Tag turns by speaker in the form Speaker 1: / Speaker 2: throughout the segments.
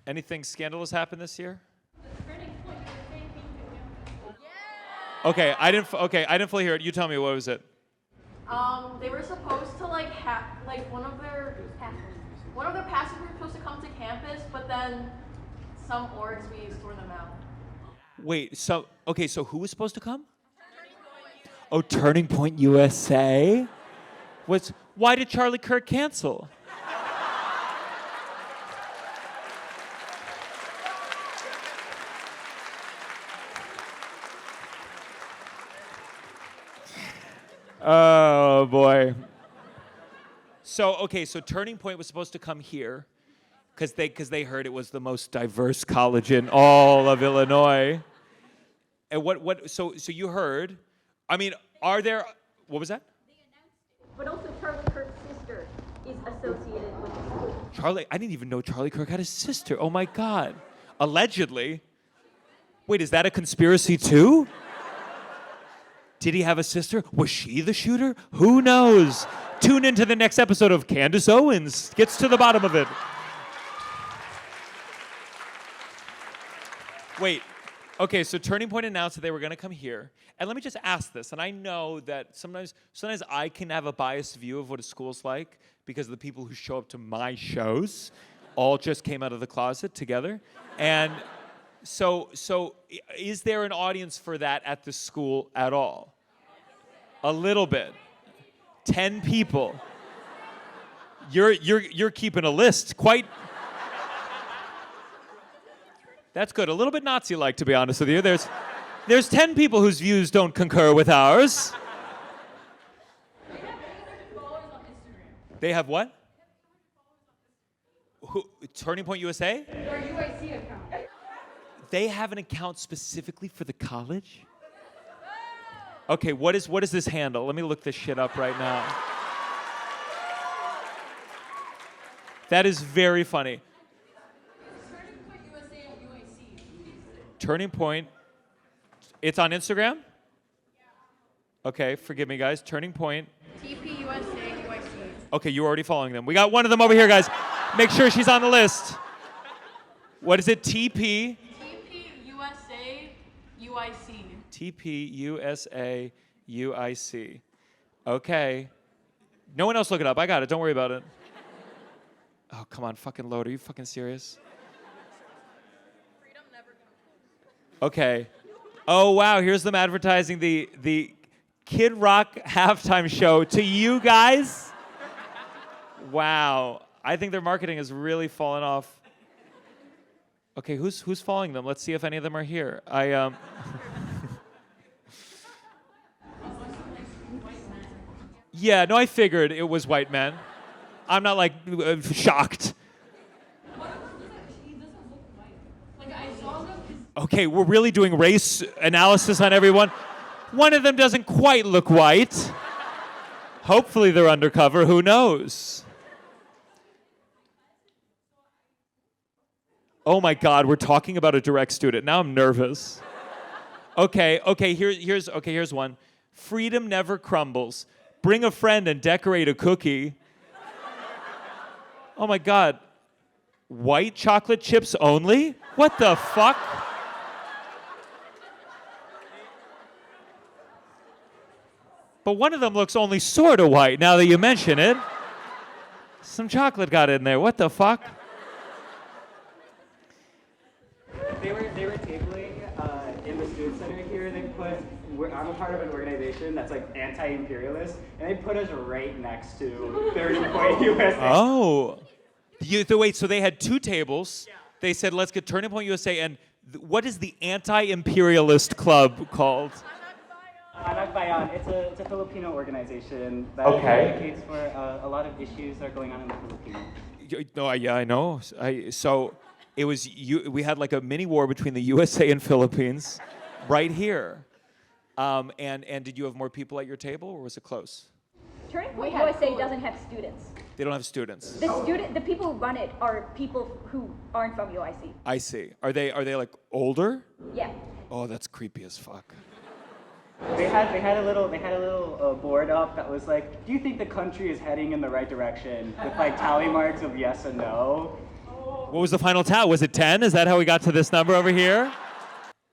Speaker 1: Anything scandalous happened this year? Okay, I didn't fully hear it. You tell me, what was it?
Speaker 2: They were supposed to like one of their pastors were supposed to come to campus, but then some orgs we tore them out.
Speaker 1: Wait, so who was supposed to come? Oh, Turning Point USA? Why did Charlie Kirk cancel? Oh boy. So Turning Point was supposed to come here because they heard it was the most diverse college in all of Illinois. And so you heard, I mean, are there, what was that?
Speaker 3: They announced it. But also Charlie Kirk's sister is associated with the school.
Speaker 1: Charlie, I didn't even know Charlie Kirk had a sister. Oh my God. Allegedly. Wait, is that a conspiracy too? Did he have a sister? Was she the shooter? Who knows? Tune into the next episode of Candace Owens gets to the bottom of it. Wait, okay, so Turning Point announced that they were gonna come here. And let me just ask this, and I know that sometimes I can have a biased view of what a school's like because the people who show up to my shows all just came out of the closet together. And so is there an audience for that at the school at all? A little bit. 10 people. You're keeping a list. Quite. That's good. A little bit Nazi-like, to be honest with you. There's 10 people whose views don't concur with ours. They have what? Who? Turning Point USA?
Speaker 3: Or UIC account.
Speaker 1: They have an account specifically for the college? Okay, what is this handle? Let me look this shit up right now. That is very funny.
Speaker 2: Turning Point USA and UIC.
Speaker 1: Turning Point. It's on Instagram? Okay, forgive me, guys. Turning Point.
Speaker 2: TP USA UIC.
Speaker 1: Okay, you're already following them. We got one of them over here, guys. Make sure she's on the list. What is it? TP?
Speaker 2: TP USA UIC.
Speaker 1: TP USA UIC. Okay. No one else look it up. I got it. Don't worry about it. Oh, come on. Fucking load. Are you fucking serious?
Speaker 2: Freedom never comes close.
Speaker 1: Okay. Oh, wow. Here's them advertising the Kid Rock halftime show to you guys. Wow. I think their marketing has really fallen off. Okay, who's following them? Let's see if any of them are here. Yeah, no, I figured it was white men. I'm not like shocked. Okay, we're really doing race analysis on everyone. One of them doesn't quite look white. Hopefully they're undercover, who knows? Oh my God, we're talking about a direct student. Now I'm nervous. Okay, here's one. Freedom never crumbles. Bring a friend and decorate a cookie. Oh my God. White chocolate chips only? What the fuck? But one of them looks only sort of white now that you mention it. Some chocolate got in there. What the fuck?
Speaker 4: They were tabling in the student center here. I'm a part of an organization that's like anti-imperialist, and they put us right next to Turning Point USA.
Speaker 1: Oh. Wait, so they had two tables. Yeah. They said, let's get Turning Point USA, and what is the anti-imperialist club called?
Speaker 4: Anak Bayan. It's a Filipino organization that advocates for a lot of issues that are going on in the Philippines.
Speaker 1: No, yeah, I know. So it was we had like a mini war between the USA and Philippines right here. And did you have more people at your table, or was it close?
Speaker 3: Turning Point USA doesn't have students.
Speaker 1: They don't have students.
Speaker 3: The people who run it are people who aren't from UIC.
Speaker 1: I see. Are they like older?
Speaker 3: Yeah.
Speaker 1: Oh, that's creepy as fuck.
Speaker 4: They had a little board up that was like, do you think the country is heading in the right direction? With like tally marks of yes and no.
Speaker 1: What was the final tally? Was it 10? Is that how we got to this number over here?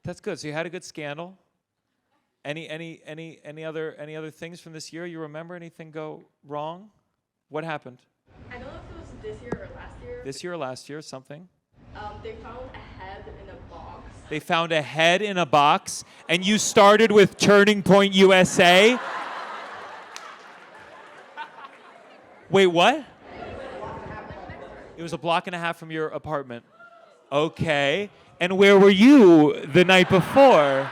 Speaker 1: That's good. So you had a good scandal. Any other things from this year you remember? Anything go wrong? What happened?
Speaker 2: I don't know if it was this year or last year.
Speaker 1: This year or last year? Something?
Speaker 2: They found a head in a box.
Speaker 1: They found a head in a box, and you started with Turning Point USA? Wait, what? It was a block and a half from your apartment. Okay. And where were you the night before?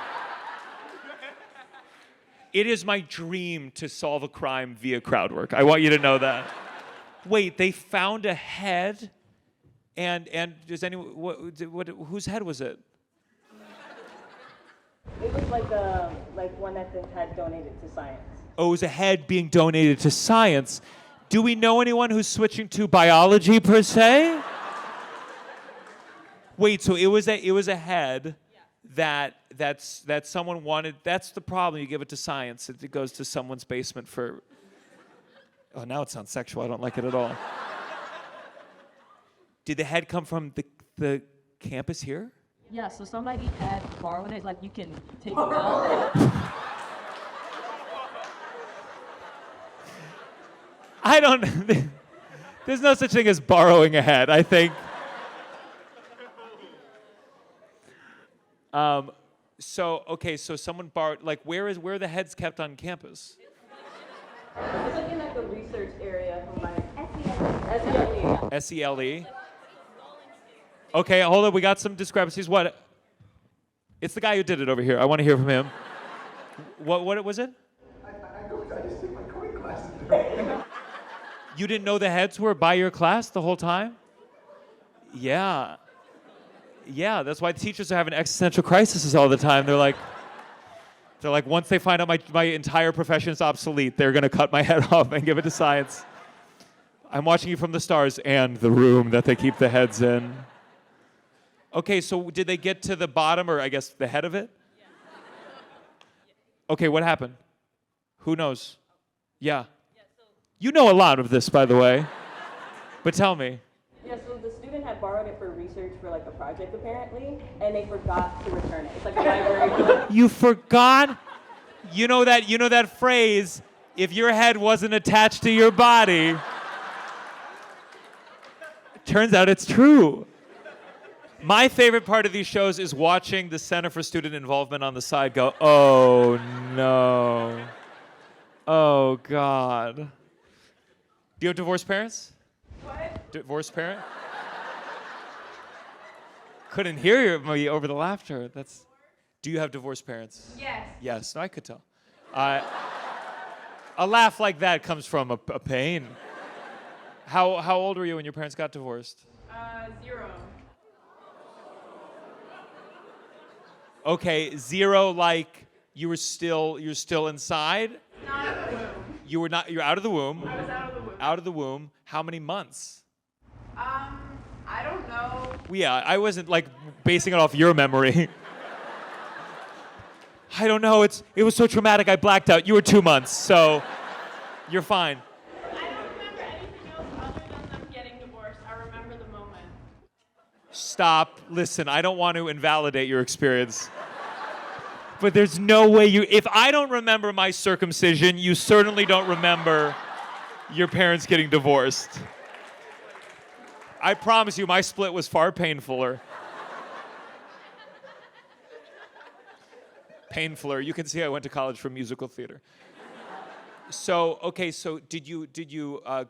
Speaker 1: It is my dream to solve a crime via crowd work. I want you to know that. Wait, they found a head, and does anyone what whose head was it?
Speaker 5: It was like one that they had donated to science.
Speaker 1: Oh, it was a head being donated to science. Do we know anyone who's switching to biology per se? Wait, so it was a head that someone wanted. That's the problem. You give it to science, it goes to someone's basement for. Oh, now it sounds sexual. I don't like it at all. Did the head come from the campus here?
Speaker 6: Yeah, so somebody had borrowed it, like you can take it out.
Speaker 1: I don't. There's no such thing as borrowing a head, I think. So someone borrowed. Like, where are the heads kept on campus?
Speaker 5: It's like in like a research area from like SELE.
Speaker 1: SELE. Okay, hold on. We got some discrepancies. What? It's the guy who did it over here. I want to hear from him. What was it?
Speaker 7: I just took my coding classes.
Speaker 1: You didn't know the heads were by your class the whole time? Yeah. Yeah, that's why teachers are having existential crises all the time. They're like, once they find out my entire profession is obsolete, they're going to cut my head off and give it to science. I'm watching you from the stars and the room that they keep the heads in. Okay, so did they get to the bottom, or I guess the head of it? Okay, what happened? Who knows? Yeah. You know a lot of this, by the way. But tell me.
Speaker 5: Yeah, so the student had borrowed it for research for like a project apparently, and they forgot to return it. It's like a library book.
Speaker 1: You forgot? You know that phrase, if your head wasn't attached to your body. Turns out it's true. My favorite part of these shows is watching the Center for Student Involvement on the side go, oh no. Oh God. Do you have divorced parents?
Speaker 2: What?
Speaker 1: Divorced parent? Couldn't hear me over the laughter. Do you have divorced parents?
Speaker 2: Yes.
Speaker 1: Yes, I could tell. A laugh like that comes from a pain. How old were you when your parents got divorced?
Speaker 2: 0.
Speaker 1: Okay, 0, like you're still inside?
Speaker 2: Not out of the womb.
Speaker 1: You're out of the womb.
Speaker 2: I was out of the womb.
Speaker 1: Out of the womb. How many months?
Speaker 2: I don't know.
Speaker 1: Yeah, I wasn't like basing it off your memory. I don't know. It was so traumatic I blacked out. You were 2 months, so you're fine.
Speaker 2: I don't remember anything else other than them getting divorced. I remember the moment.
Speaker 1: Stop. Listen, I don't want to invalidate your experience. But there's no way if I don't remember my circumcision, you certainly don't remember your parents getting divorced. I promise you, my split was far painfuler. Painfuler. You can see I went to college for musical theater. So, okay, so did you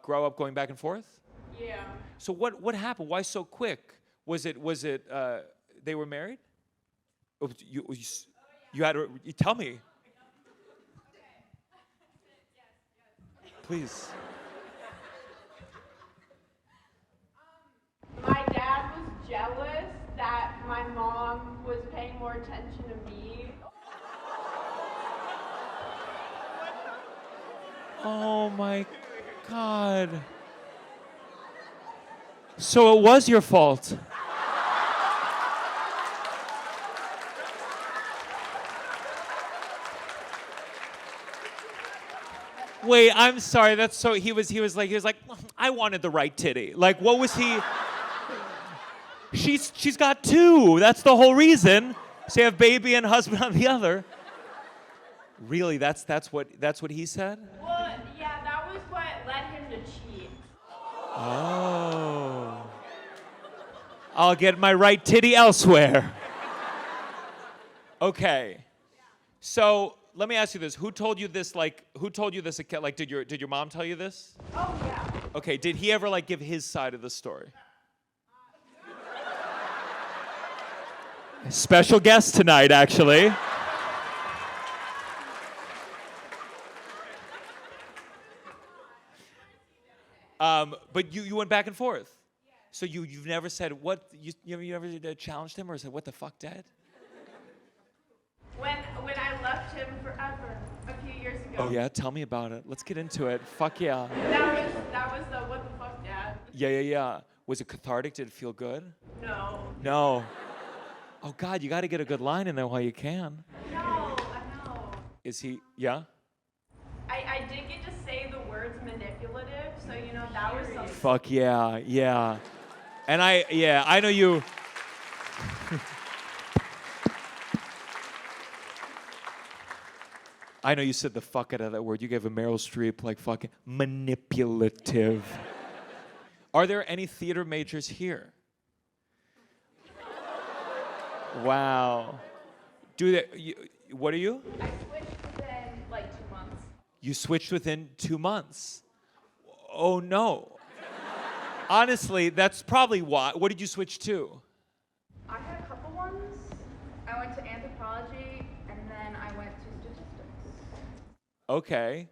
Speaker 1: grow up going back and forth?
Speaker 2: Yeah.
Speaker 1: So what happened? Why so quick? Was it they were married? Oh, you had you tell me. Please.
Speaker 2: My dad was jealous that my mom was paying more attention to me.
Speaker 1: Oh my God. So it was your fault. Wait, I'm sorry. That's so he was like I wanted the right titty. Like what was he She's got two. That's the whole reason. So you have baby and husband on the other. Really, that's what he said?
Speaker 2: Well, yeah, that was what led him to cheat.
Speaker 1: Oh. I'll get my right titty elsewhere. Okay. So let me ask you this: Who told you this? Like, did your mom tell you this?
Speaker 2: Oh yeah.
Speaker 1: Okay. Did he ever like give his side of the story? Special guest tonight, actually. But you went back and forth. So you've never said what you ever challenged him or said what the fuck, Dad?
Speaker 2: When I left him forever a few years ago.
Speaker 1: Oh yeah, tell me about it. Let's get into it. Fuck yeah.
Speaker 2: That was the what the fuck, Dad.
Speaker 1: Yeah. Was it cathartic? Did it feel good?
Speaker 2: No.
Speaker 1: No. Oh God, you got to get a good line in there while you can.
Speaker 2: No, I know.
Speaker 1: Is he? Yeah.
Speaker 2: I did get to say the words manipulative, so that was something.
Speaker 1: Fuck yeah. And I know you. I know you said the fuck out of that word. You gave a Meryl Streep like fucking manipulative. Are there any theater majors here? Wow. What are you?
Speaker 2: I switched within like 2 months.
Speaker 1: You switched within 2 months. Oh no. Honestly, that's probably why. What did you switch to?
Speaker 2: I had a couple ones. I went to anthropology, and then I went to statistics.
Speaker 1: Okay.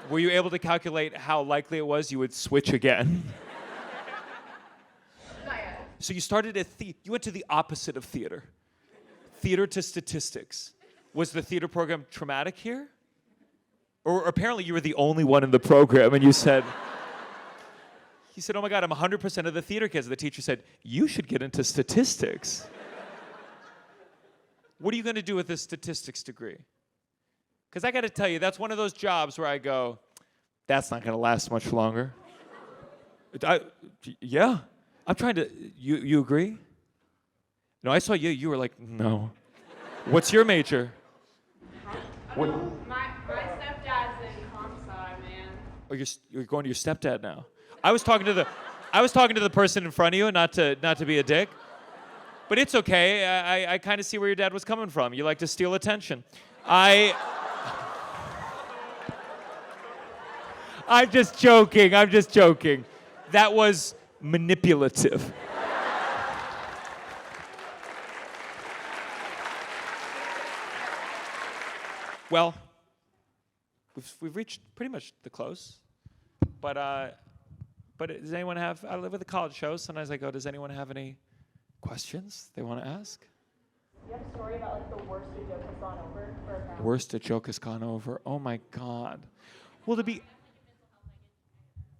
Speaker 1: Were you able to calculate how likely it was you would switch again?
Speaker 2: Not yet.
Speaker 1: So you started at you went to the opposite of theater. Theater to statistics. Was the theater program traumatic here? Or apparently you were the only one in the program and you said, oh my God, I'm 100% of the theater kids. The teacher said, you should get into statistics. What are you going to do with this statistics degree? Because I got to tell you, that's one of those jobs where I go, that's not going to last much longer. Yeah. I'm trying to, you agree? No, I saw you were like, no. What's your major?
Speaker 2: My stepdad's in comp sci, man.
Speaker 1: Oh, you're going to your stepdad now. I was talking to the person in front of you, not to be a dick. But it's okay. I kind of see where your dad was coming from. You like to steal attention. I'm just joking. That was manipulative. Well, we've reached pretty much the close. But does anyone have, I live with a college show. Sometimes I go, does anyone have any questions they want to ask?
Speaker 5: You have a story about like the worst a joke has gone over for a crowd?
Speaker 1: Worst a joke has gone over. Oh my God. Well,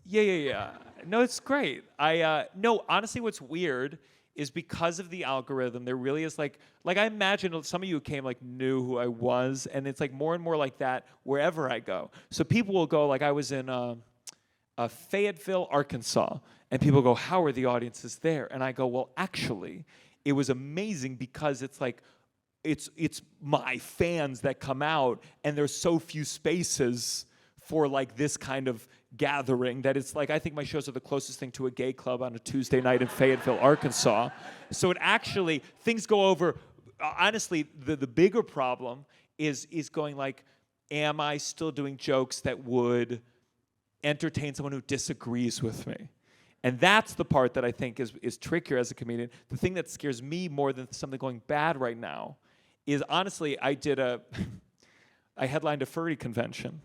Speaker 1: Yeah. No, it's great. No, honestly, what's weird is because of the algorithm, there really is like I imagine some of you came like knew who I was, and it's like more and more like that wherever I go. So people will go, like I was in Fayetteville, Arkansas, and people go, how are the audiences there? And I go, well, actually, it was amazing because it's like, it's my fans that come out, and there's so few spaces for like this kind of gathering that it's like, I think my shows are the closest thing to a gay club on a Tuesday night in Fayetteville, Arkansas. So it actually, things go over, honestly, the bigger problem is going like, am I still doing jokes that would entertain someone who disagrees with me? And that's the part that I think is trickier as a comedian. The thing that scares me more than something going bad right now is, honestly, I headlined a furry convention.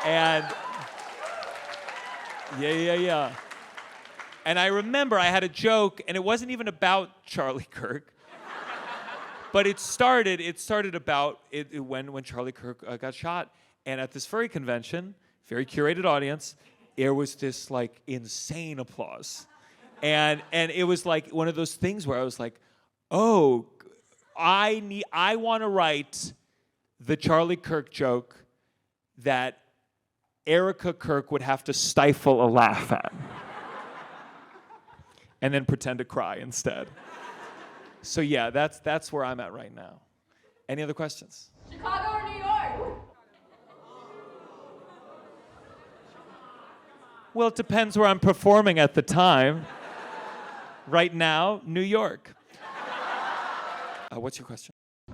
Speaker 1: And yeah. And I remember I had a joke, and it wasn't even about Charlie Kirk. But it started about when Charlie Kirk got shot. And at this furry convention, very curated audience, there was this like insane applause. And it was like one of those things where I was like, oh, I want to write the Charlie Kirk joke that Erica Kirk would have to stifle a laugh at. and then pretend to cry instead. So yeah, that's where I'm at right now. Any other questions?
Speaker 2: Chicago or New York?
Speaker 1: Well, it depends where I'm performing at the time. Right now, New York. What's your question?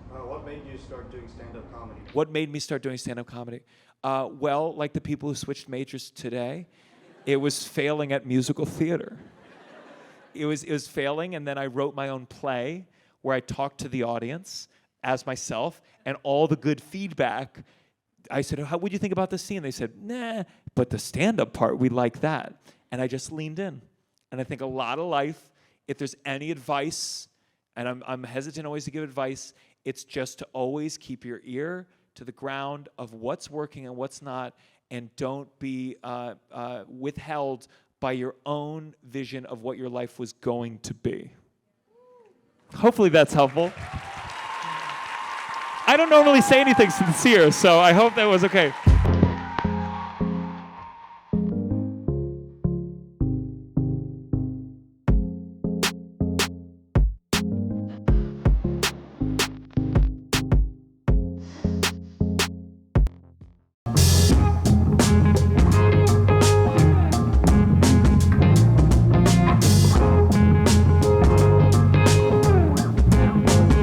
Speaker 7: What made you start doing stand-up comedy?
Speaker 1: What made me start doing stand-up comedy? Well, like the people who switched majors today, it was failing at musical theater. It was failing, and then I wrote my own play where I talked to the audience as myself, and all the good feedback, I said, how would you think about this scene? They said, nah, but the stand-up part, we like that. And I just leaned in. And I think a lot of life, if there's any advice, and I'm hesitant always to give advice, it's just to always keep your ear to the ground of what's working and what's not, and don't be withheld by your own vision of what your life was going to be. Hopefully that's helpful. I don't normally say anything sincere, so I hope that was okay.